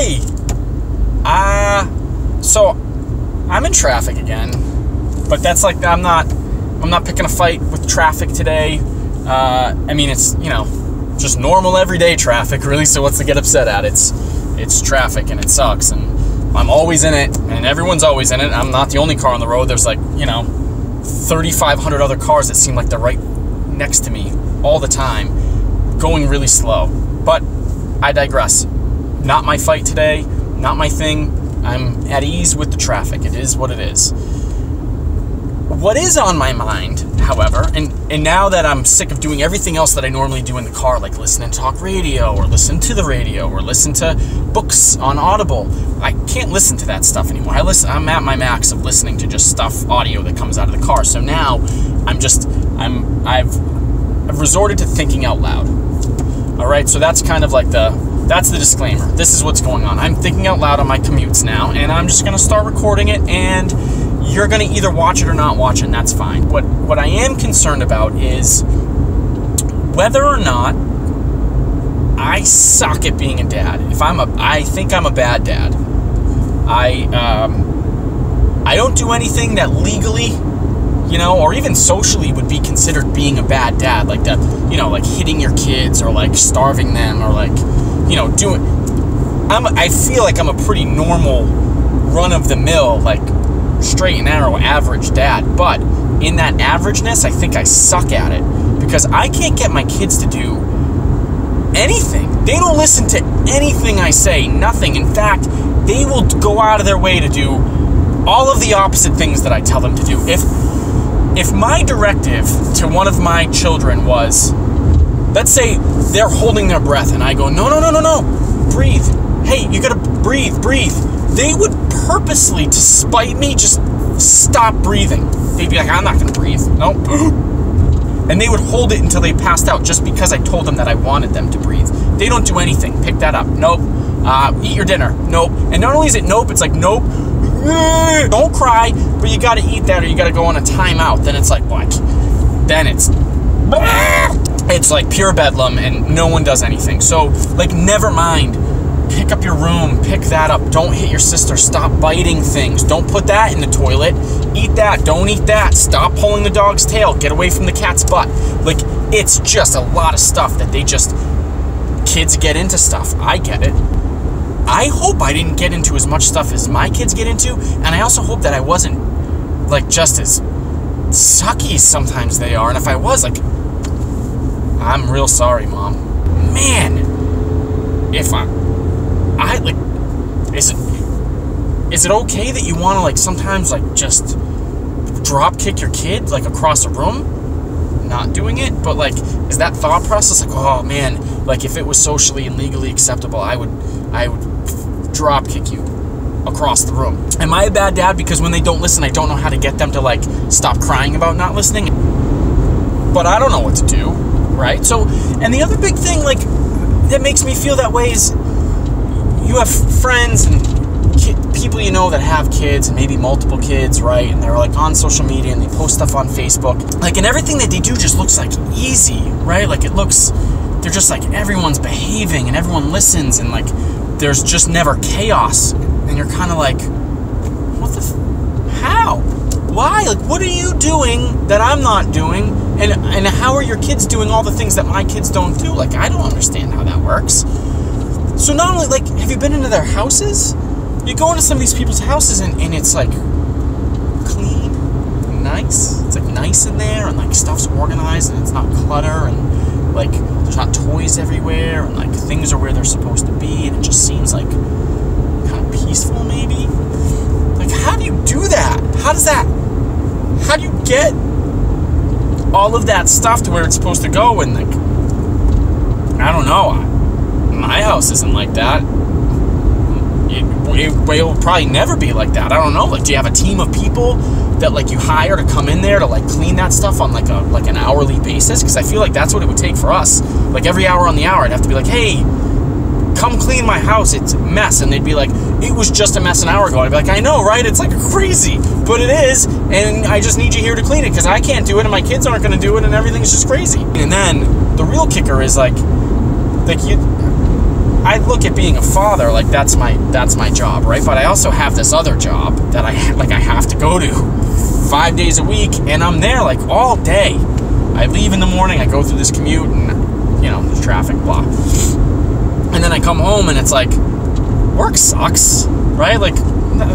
Hey! So I'm in traffic again, but that's like, I'm not picking a fight with traffic today. I mean, it's, you know, just normal everyday traffic, really, so what's to get upset at? It's traffic and it sucks, and I'm always in it, and everyone's always in it. I'm not the only car on the road. There's like, you know, 3,500 other cars that seem like they're right next to me all the time, going really slow. But I digress. Not my fight today, not my thing. I'm at ease with the traffic. It is what it is. What is on my mind, however, and now that I'm sick of doing everything else that I normally do in the car, like listen to talk radio, or listen to the radio, or listen to books on Audible, I can't listen to that stuff anymore. I'm at my max of listening to just stuff, audio that comes out of the car. So now I've resorted to thinking out loud. All right, so that's kind of like that's the disclaimer. This is what's going on. I'm thinking out loud on my commutes now, and I'm just going to start recording it, and you're going to either watch it or not watch it, and that's fine. What I am concerned about is whether or not I suck at being a dad. I think I'm a bad dad. I don't do anything that legally, you know, or even socially would be considered being a bad dad, like that, you know, like hitting your kids, or like starving them, or like, you know, I feel like I'm a pretty normal, run-of-the-mill, like straight and narrow average dad. But in that averageness, I think I suck at it, because I can't get my kids to do anything. They don't listen to anything I say, nothing. In fact, they will go out of their way to do all of the opposite things that I tell them to do. If my directive to one of my children was, let's say they're holding their breath, and I go, no, breathe. Hey, you gotta breathe. They would purposely, to spite me, just stop breathing. They'd be like, I'm not gonna breathe. Nope. And they would hold it until they passed out, just because I told them that I wanted them to breathe. They don't do anything. Pick that up. Nope. Eat your dinner. Nope. And not only is it nope, it's like nope. Don't cry, but you gotta eat that, or you gotta go on a timeout. Then it's like what? Then it's like pure bedlam, and no one does anything. So, like, never mind. Pick up your room, pick that up. Don't hit your sister. Stop biting things. Don't put that in the toilet. Eat that. Don't eat that. Stop pulling the dog's tail. Get away from the cat's butt. Like, it's just a lot of stuff that kids get into stuff. I get it. I hope I didn't get into as much stuff as my kids get into, and I also hope that I wasn't, like, just as sucky as sometimes they are. And if I was, like, I'm real sorry, Mom. Man, if I like, is it okay that you want to, like, sometimes, like, just drop kick your kid, like, across a room? Not doing it, but, like, is that thought process like, oh man, like, if it was socially and legally acceptable, I would drop kick you across the room? Am I a bad dad because when they don't listen, I don't know how to get them to, like, stop crying about not listening? But I don't know what to do, right? So, and the other big thing, like, that makes me feel that way is you have friends and people you know that have kids, and maybe multiple kids, right? And they're, like, on social media, and they post stuff on Facebook, like, and everything that they do just looks like easy, right? Like, they're just like, everyone's behaving and everyone listens, and, like, there's just never chaos, and you're kind of like, what the how? Why? Like, what are you doing that I'm not doing, and how are your kids doing all the things that my kids don't do? Like, I don't understand how that works. So not only, like, have you been into their houses? You go into some of these people's houses, and it's, like, clean and nice. It's, like, nice in there, and, like, stuff's organized, and it's not clutter, and, like, there's not toys everywhere, and, like, things are where they're supposed to be, and it just seems, like, kind of peaceful, maybe? Like, how do you do that? How do you get all of that stuff to where it's supposed to go? And, like, I don't know. My house isn't like that. It will probably never be like that. I don't know. Like, do you have a team of people that, like, you hire to come in there to, like, clean that stuff on, like, an hourly basis? Because I feel like that's what it would take for us. Like, every hour on the hour, I'd have to be like, hey, come clean my house. It's a mess. And they'd be like, it was just a mess an hour ago. I'd be like, I know, right? It's, like, crazy. But it is. And I just need you here to clean it because I can't do it and my kids aren't going to do it and everything's just crazy. And then the real kicker is, like I look at being a father like that's my job, right? But I also have this other job that I have to go to 5 days a week, and I'm there like all day. I leave in the morning, I go through this commute, and there's traffic, blah. And then I come home, and it's like, work sucks, right? Like,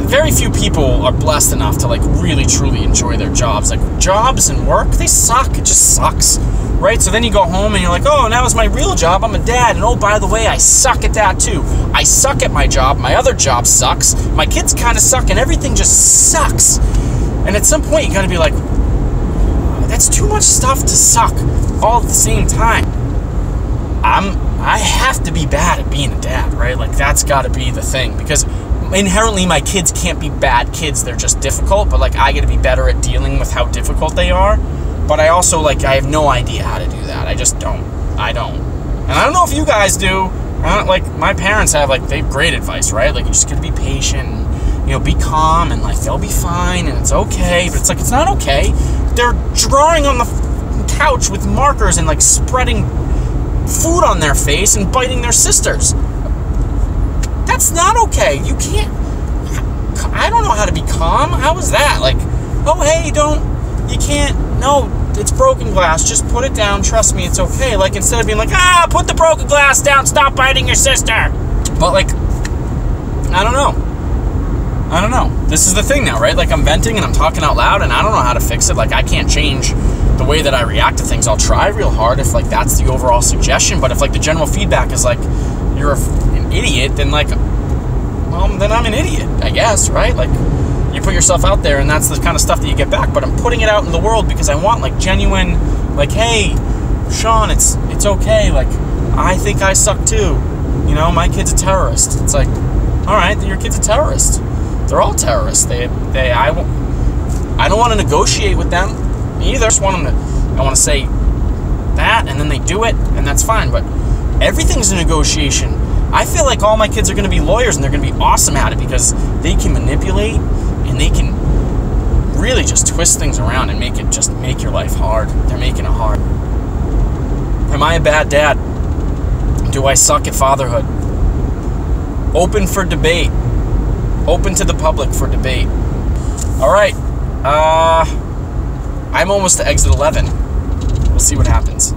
very few people are blessed enough to like really truly enjoy their jobs. Like, jobs and work, they suck. It just sucks, right? So then you go home and you're like, oh, now it's my real job. I'm a dad, and oh, by the way, I suck at that too. I suck at my job. My other job sucks. My kids kind of suck, and everything just sucks. And at some point, you got to be like, that's too much stuff to suck all at the same time. I have to be bad at being a dad, right? Like, that's got to be the thing, because inherently my kids can't be bad kids. They're just difficult, but like, I got to be better at dealing with how difficult they are. But I also, like, I have no idea how to do that. I just don't. And I don't know if you guys do. Like, my parents have, like, they have great advice, right? Like, you just got to be patient, and, be calm, and like, they'll be fine, and it's okay. But it's like, it's not okay. They're drawing on the couch with markers and like spreading food on their face and biting their sisters. That's not okay. You can't. I don't know how to be calm. How is that? Like, oh, hey, you can't. No, it's broken glass. Just put it down. Trust me, it's okay. Like, instead of being like, put the broken glass down. Stop biting your sister. But like, I don't know. This is the thing now, right? Like, I'm venting and I'm talking out loud, and I don't know how to fix it. Like, I can't change the way that I react to things. I'll try real hard if, like, that's the overall suggestion. But if, like, the general feedback is, like, you're an idiot, then, like, well, then I'm an idiot, I guess, right? Like, you put yourself out there, and that's the kind of stuff that you get back. But I'm putting it out in the world because I want, like, genuine, like, hey, Sean, it's okay. Like, I think I suck, too. My kid's a terrorist. It's like, all right, then your kid's a terrorist. They're all terrorists. I don't want to negotiate with them either. I just want them to, I want to say that, and then they do it, and that's fine. But everything's a negotiation. I feel like all my kids are going to be lawyers, and they're going to be awesome at it because they can manipulate, and they can really just twist things around and make your life hard. They're making it hard. Am I a bad dad? Do I suck at fatherhood? Open for debate. Open to the public for debate. All right. I'm almost to exit 11. We'll see what happens.